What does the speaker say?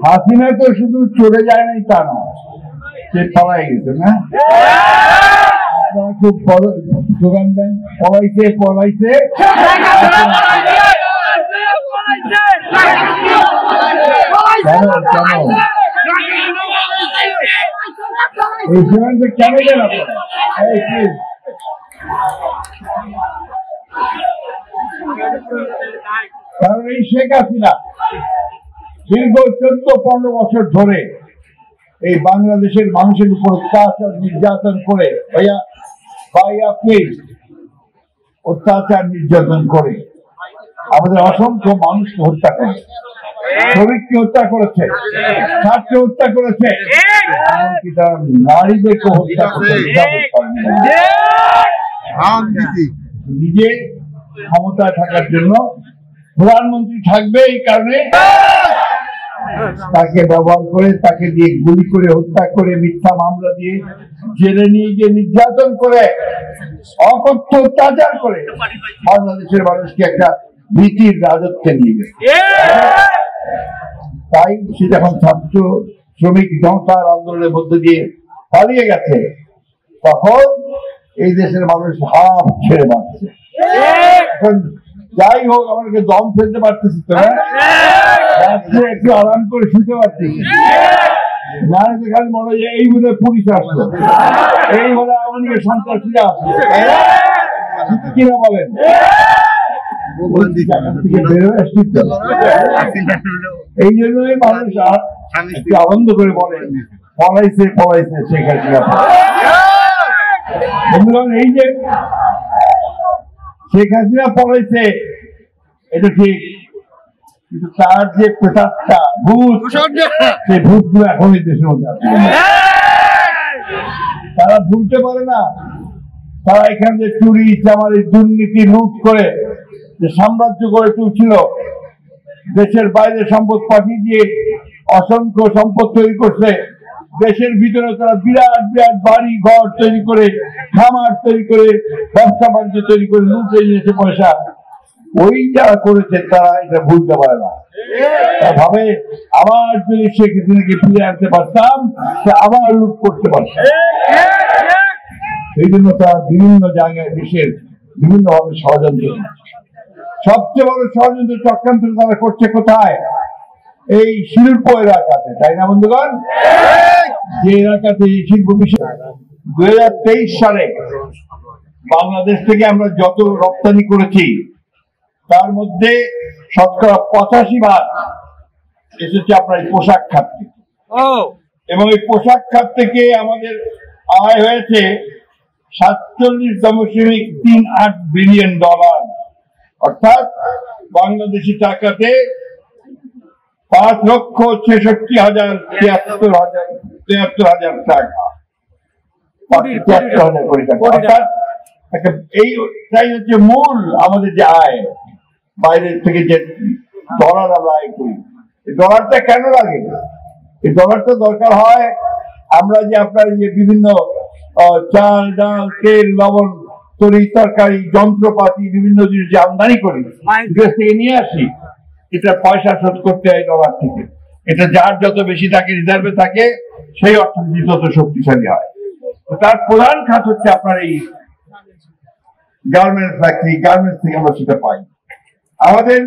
হাসিনা তো শুধু চলে যায় নাই তা না, সে পলাই গেছে না। আপনারা খুব স্লোগান দেন, পলাইছে পলাইছে। কেন কেন এই স্লোগানটা কেন দেন আপনারা? কারণ এই শেখ হাসিনা দীর্ঘ 14-15 বছর ধরে এই বাংলাদেশের মানুষের উপর অত্যাচার নির্যাতন করে অত্যাচার নির্যাতন করে আমাদের অসংখ্য মানুষকে হত্যা করেছে, শ্রমিককে হত্যা করেছে, ছাত্রকে হত্যা করেছে, এমনকি তারা নারীদেরকে হত্যা করেছে। নিজে ক্ষমতায় থাকার জন্য প্রধানমন্ত্রী থাকবে, এই কারণে তাকে ব্যবহার করে, তাকে দিয়ে গুলি করে হত্যা করে, মিথ্যা মামলা দিয়ে জেলে নিয়ে গিয়ে নির্যাতন করে, অকথ্য অত্যাচার করে বাংলাদেশের মানুষকে একটা ভীতির রাজত্বে নিয়ে গেছে। তাই সে যখন ছাত্র শ্রমিক জনতার আন্দোলনের মধ্যে দিয়ে পালিয়ে গেছে, তখন এই দেশের মানুষ হাফ ছেড়ে বাঁচছে। এখন যাই হোক, আমাকে দম ফেলতে পারতেছি তো, একটু আরাম করে শুতে পারতেছি না, খালি মনে হয় এই বোধহয় পুলিশ আসলো, এই বলে আমাকে সন্ত্রাসীরা আসলো, কিনা বলেন? এই জন্যই মানুষ একটু আনন্দ করে বলে পলাইছে পলাইছে শেখ হাসিনা। বন্ধুগণ, এই যে শেখ হাসিনা পলাইছে এটা ঠিক, কিন্তু তার যে প্রেতাত্মা ভূত, সেই ভূতগুলো এখন এই দেশের মধ্যে আছে। তারা ভুলতে পারে না, তারা এখান থেকে চুরি চামারি দুর্নীতি লুট করে যে সাম্রাজ্য গড়ে তুলছিল, দেশের বাইরে সম্পদ পাঠিয়ে দিয়ে অসংখ্য সম্পদ তৈরি করছে, দেশের ভিতরে তারা বিরাট বিরাট বাড়ি ঘর তৈরি করে, খামার তৈরি করে, ব্যবসা বাণিজ্য তৈরি করে লুটে নিয়েছে পয়সা। ওই যারা করেছে তারা এটা ভুলতে পারে না, ভাবে আবার যদি শেখ হাসিনাকে ফিরে আনতে পারতাম সে আবার লুট করতে পারতাম। সেই জন্য তারা বিভিন্ন জায়গায় দেশের বিভিন্ন ভাবে ষড়যন্ত্র, সবচেয়ে বড় ষড়যন্ত্র চক্রান্ত তারা করছে কোথায়? এই শিল্প এলাকাতে, তাই না বন্ধুগণ? যে এলাকাতে এই শিল্প বিষয় 2023 সালে বাংলাদেশ থেকে আমরা যত রপ্তানি করেছি তার মধ্যে শতকরা 85% এসেছে আপনার পোশাক খাত থেকে, এবং এই পোশাক খাত থেকে আমাদের আয় হয়েছে $47.38 বিলিয়ন, অর্থাৎ বাংলাদেশি টাকাতে 5,66,73,000 টাকা, 73,000 কোটি টাকা। অর্থাৎ এইটাই হচ্ছে মূল আমাদের যে আয়, বাইরের থেকে যে ডলার আমরা আয় করি। এই ডলারটা কেন লাগে? এই ডলারটা দরকার হয় আমরা যে আপনার যে বিভিন্ন চাল ডাল তেল লবণ তরি তরকারি যন্ত্রপাতি বিভিন্ন জিনিস যে আমদানি করি, বিদেশ থেকে নিয়ে আসি, এটা পয়সা শোধ করতে হয় ডলার থেকে। এটা যার যত বেশি থাকে, রিজার্ভে থাকে, সেই অর্থনীতি তত শক্তিশালী হয়। তার প্রধান খাত হচ্ছে আপনার এই গার্মেন্টস ফ্যাক্টরি, গার্মেন্টস থেকে আমরা সেটা পাই। আমাদের